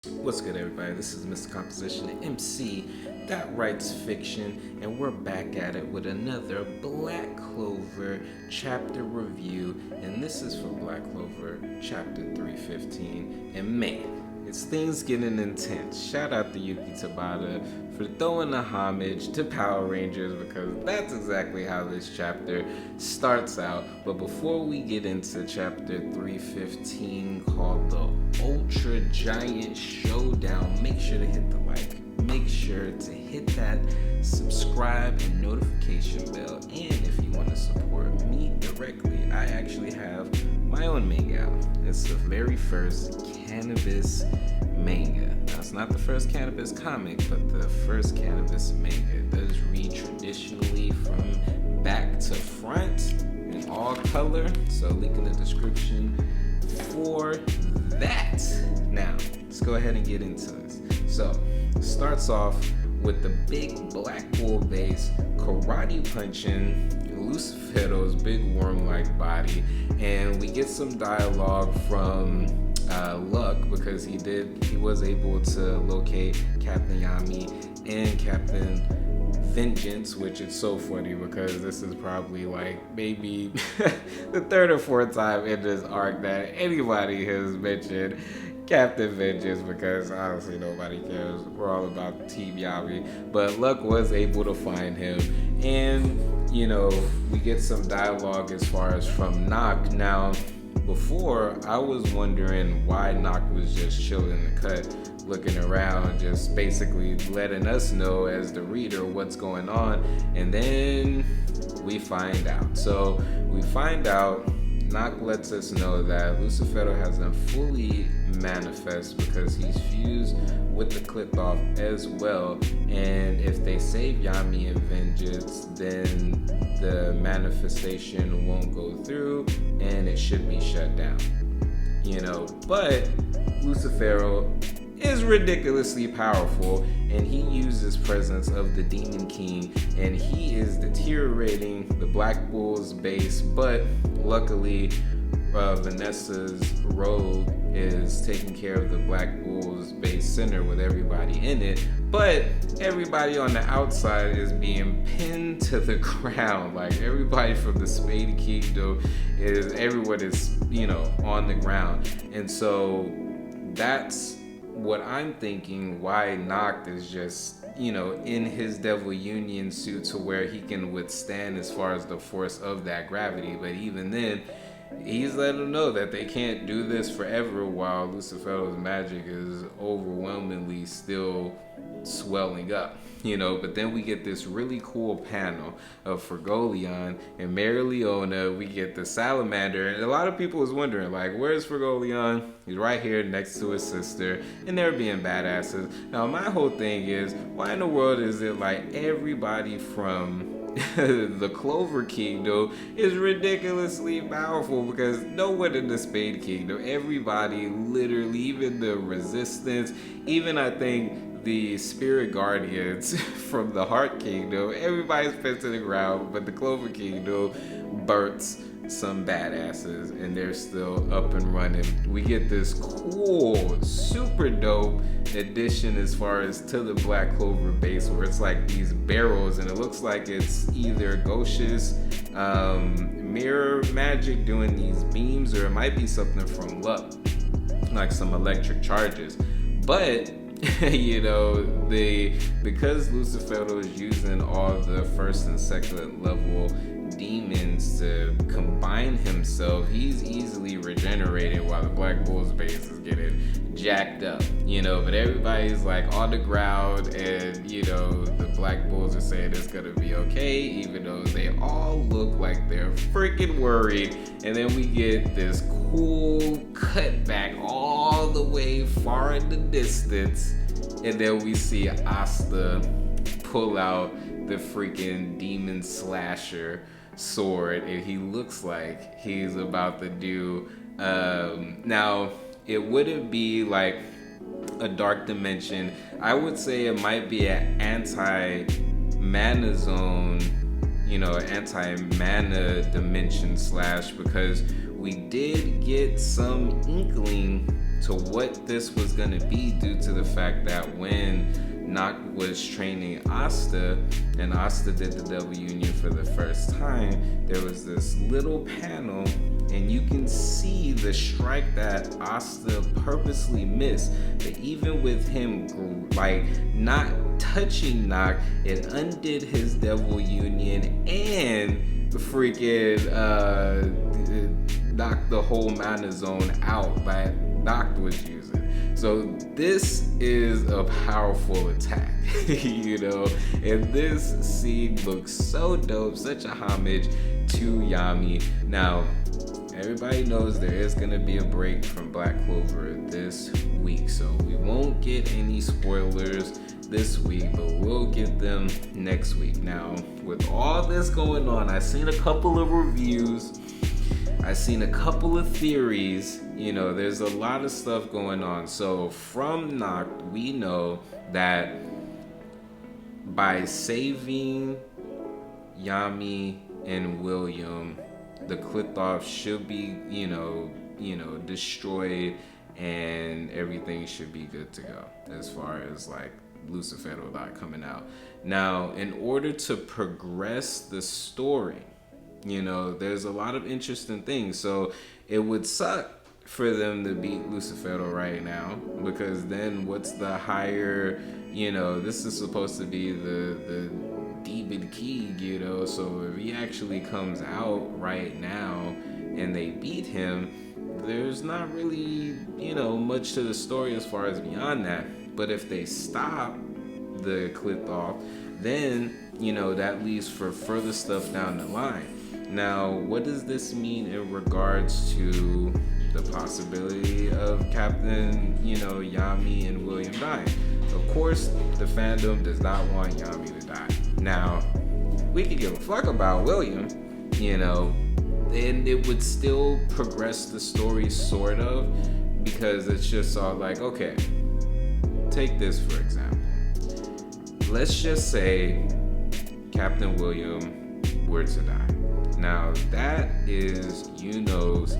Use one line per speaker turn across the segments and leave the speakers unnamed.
What's good, everybody? This is Mr. Composition, the MC that writes fiction, and we're back at it with another Black Clover chapter review. And this is for Black Clover chapter 315. And man, it's things getting intense. Shout out to Yuki Tabata for throwing a homage to Power Rangers, because that's exactly how this chapter starts out. But before we get into chapter 315, called the Ultra Giant Showdown, make sure to hit the like, make sure to hit that subscribe and notification bell. And if you want to support me directly, I actually have my own manga out. It's the very first cannabis manga. Now, it's not the first cannabis comic, but the first cannabis manga. It does read traditionally from back to front in all color, so link in the description for that. Now, let's go ahead and get into this. So, it starts off with the big black bull base karate punching Lucifero's big worm-like body, and we get some dialogue from Luck, because he was able to locate Captain Yami and Captain Vengeance, which is so funny because this is probably like maybe the third or fourth time in this arc that anybody has mentioned Captain Vengeance, because honestly nobody cares. We're all about Team Yami. But Luck was able to find him, and we get some dialogue as far as from Nock. Now, before, I was wondering why Nock was just chilling in the cut, looking around, just basically letting us know as the reader what's going on, and then we find out. So we find out, Nock lets us know that Lucifero hasn't fully manifest because he's fused with the Klithoff as well, and if they save Yami and Vengeance, then the manifestation won't go through and it should be shut down. But Lucifero is ridiculously powerful, and he uses presence of the Demon King, and he is deteriorating the Black Bull's base, but luckily Vanessa's rogue is taking care of the Black Bull's base center with everybody in it, but everybody on the outside is being pinned to the ground. Like, everybody from the Spade Kingdom everyone is on the ground. And so that's what I'm thinking, why Noct is just in his Devil Union suit to where he can withstand as far as the force of that gravity. But even then, he's letting them know that they can't do this forever while Lucifero's magic is overwhelmingly still swelling up, But then we get this really cool panel of Fergolion and Mereoleona. We get the salamander, and a lot of people was wondering, like, where's Fergolion? He's right here next to his sister, and they're being badasses. Now, my whole thing is, why in the world is it like everybody from the Clover Kingdom is ridiculously powerful? Because no one in the Spade Kingdom, everybody literally, even the Resistance, even I think the Spirit Guardians from the Heart Kingdom, everybody's pinned to the ground, but the Clover Kingdom burns some badasses and they're still up and running. We get this cool, super dope addition as far as to the Black Clover base, where it's like these barrels, and it looks like it's either Gosha's mirror magic doing these beams, or it might be something from Luck, like some electric charges. But because Lucifero is using all the first and second level demons to combine himself, he's easily regenerated while the Black Bull's base is getting jacked up, but everybody's like on the ground, and the Black Bulls are saying it's gonna be okay, even though they all look like they're freaking worried. And then we get this cool cutback all the way far in the distance, and then we see Asta pull out the freaking demon slasher sword, and he looks like he's about to do now, it wouldn't be like a dark dimension. I would say it might be an anti-mana zone, anti-mana dimension slash, because we did get some inkling to what this was going to be, due to the fact that when Noct was training Asta, and Asta did the Devil Union for the first time, there was this little panel, and you can see the strike that Asta purposely missed. But even with him like not touching Noct, it undid his Devil Union and freaking knocked the whole mana zone out that Noct was using. So this is a powerful attack, you know, and this scene looks so dope, such a homage to Yami. Now, everybody knows there is going to be a break from Black Clover this week, so we won't get any spoilers this week, but we'll get them next week. Now, with all this going on, I've seen a couple of reviews, I've seen a couple of theories, you know, there's a lot of stuff going on. So from Noct, we know that by saving Yami and William, the Klithos should be, you know, destroyed, and everything should be good to go as far as like Lucifero not coming out. Now, in order to progress the story, you know, there's a lot of interesting things. So it would suck for them to beat Lucifero right now, because then what's the higher, you know, this is supposed to be the demon king, you know, so if he actually comes out right now and they beat him, there's not really, you know, much to the story as far as beyond that. But if they stop the Klithos, then, you know, that leaves for further stuff down the line. Now, what does this mean in regards to the possibility of Captain, you know, Yami and William dying? Of course, the fandom does not want Yami to die. Now, we could give a fuck about William, you know, and it would still progress the story sort of, because it's just all like, okay, take this for example. Let's just say Captain William were to die. Now, that is Yuno's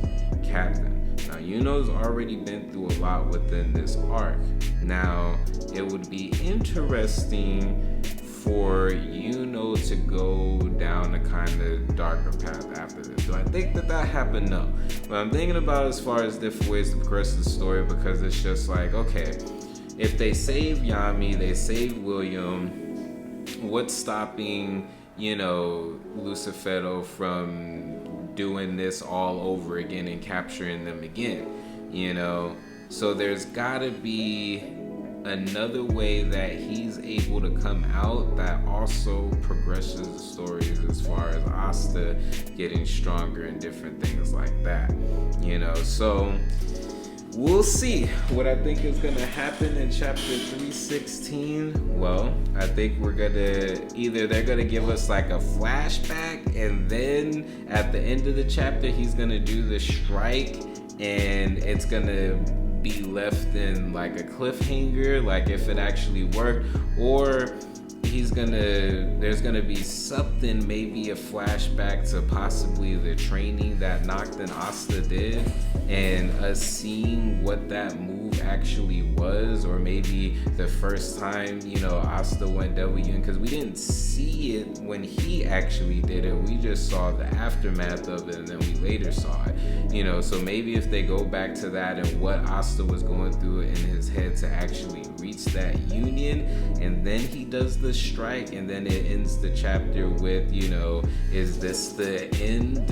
captain. Now, Yuno's already been through a lot within this arc. Now, it would be interesting for Yuno to go down a kind of darker path after this. Do I think that happened? No. But I'm thinking about as far as different ways to progress the story, because it's just like, okay, if they save Yami, they save William, what's stopping, you know, Lucifero from doing this all over again and capturing them again, you know? So there's gotta be another way that he's able to come out that also progresses the stories as far as Asta getting stronger and different things like that, you know? So we'll see what I think is gonna happen in chapter 316. Well, I think we're gonna, either they're gonna give us like a flashback, and then at the end of the chapter he's gonna do the strike, and it's gonna be left in like a cliffhanger, like if it actually worked, or there's gonna be something, maybe a flashback to possibly the training that Noct and Asta did, and us seeing what that move actually was, or maybe the first time, you know, Asta went Devil Union, because we didn't see it when he actually did it, we just saw the aftermath of it, and then we later saw it, you know. So maybe if they go back to that and what Asta was going through in his head to actually reach that union, and then he does the strike, and then it ends the chapter with, you know, is this the end,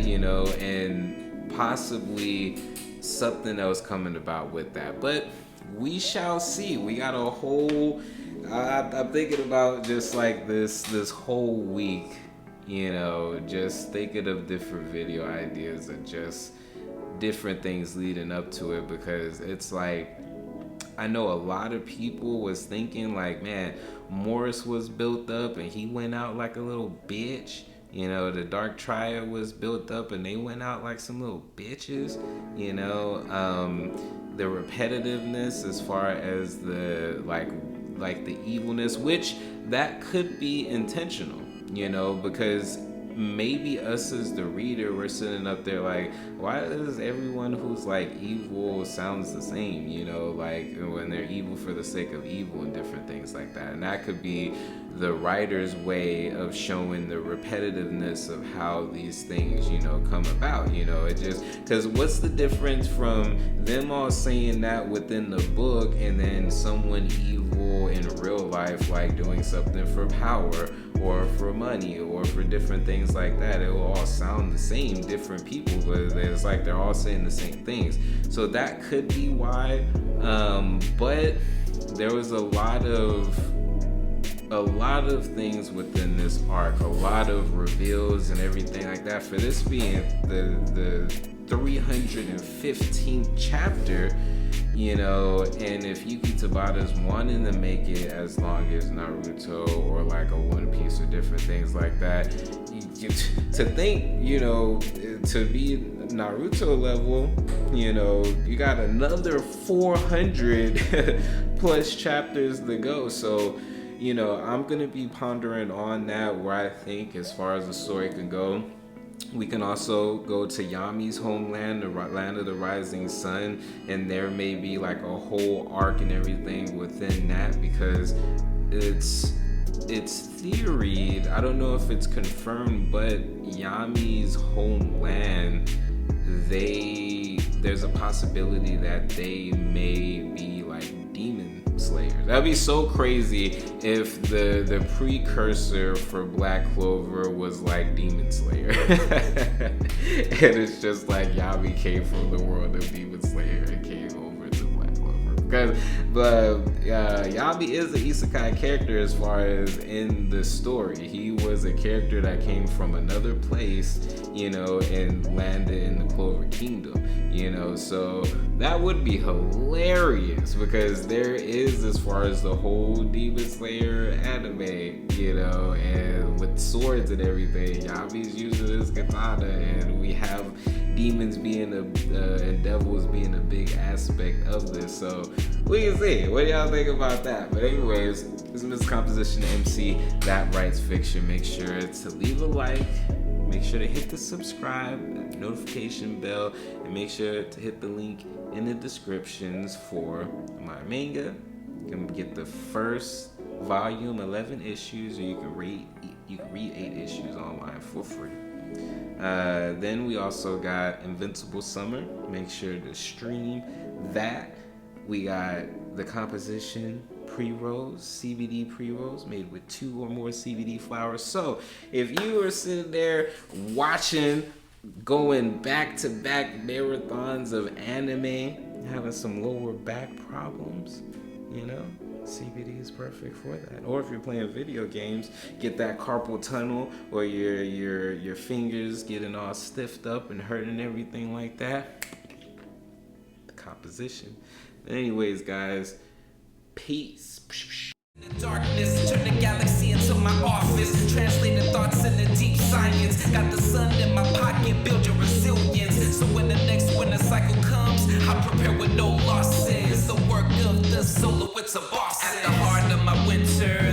you know, and possibly something else coming about with that. But we shall see. We got a whole, I'm thinking about just like this whole week, you know, just thinking of different video ideas and just different things leading up to it, because it's like, I know a lot of people was thinking like, man, Morris was built up and he went out like a little bitch. You know, the Dark Triad was built up and they went out like some little bitches, you know. The repetitiveness as far as the like the evilness, which that could be intentional, you know, because maybe us as the reader, we're sitting up there like, why does everyone who's like evil sounds the same, you know, like when they're evil for the sake of evil and different things like that. And that could be the writer's way of showing the repetitiveness of how these things, you know, come about. You know, it just, because what's the difference from them all saying that within the book and then someone evil in real life like doing something for power or for money or for different things like that? It will all sound the same, different people, but it's like they're all saying the same things. So that could be why. But there was a lot of things within this arc, a lot of reveals and everything like that. For this being the 315th chapter, you know, and if Yuki Tabata's wanting to make it as long as Naruto or like a One Piece or different things like that, to think, you know, to be Naruto level, you know, you got another 400 plus chapters to go. So, you know, I'm gonna be pondering on that, where I think as far as the story can go. We can also go to Yami's homeland, the land of the rising sun, and there may be like a whole arc and everything within that, because it's theoried, I don't know if it's confirmed, but Yami's homeland, there's a possibility that they may be like demon slayers. That'd be so crazy if the precursor for Black Clover was like Demon Slayer. And it's just like Yami came from the world of Demon Slayer and came over to Black Clover. But Yami is an isekai character as far as in the story. He was a character that came from another place, you know, and landed in the Clover Kingdom, you know. So that would be hilarious, because there is, as far as the whole Demon Slayer anime, you know, and with swords and everything, Yami's using his katana, and we have demons being and devils being a big aspect of this. So we can see. What do y'all think about that? But anyways, this is Miss Composition MC that writes fiction. Make sure to leave a like, make sure to hit the subscribe, notification bell, and make sure to hit the link in the descriptions for my manga. You can get the first volume, 11 issues, or you can read 8 issues online for free. Then we also got Invincible Summer. Make sure to stream that. We got the composition Prerolls, CBD Prerolls, made with 2 or more CBD flowers. So if you are sitting there watching, going back-to-back marathons of anime, having some lower back problems, you know, CBD is perfect for that. Or if you're playing video games, get that carpal tunnel, or your fingers getting all stiffed up and hurting, everything like that, the composition. Anyways, guys, peace.
In the darkness, turn the galaxy into my office. Translate the thoughts into deep science. Got the sun in my pocket, build your resilience. So when the next winter cycle comes, I prepare with no losses. The work of the solo, it's a boss. At the heart of my winter,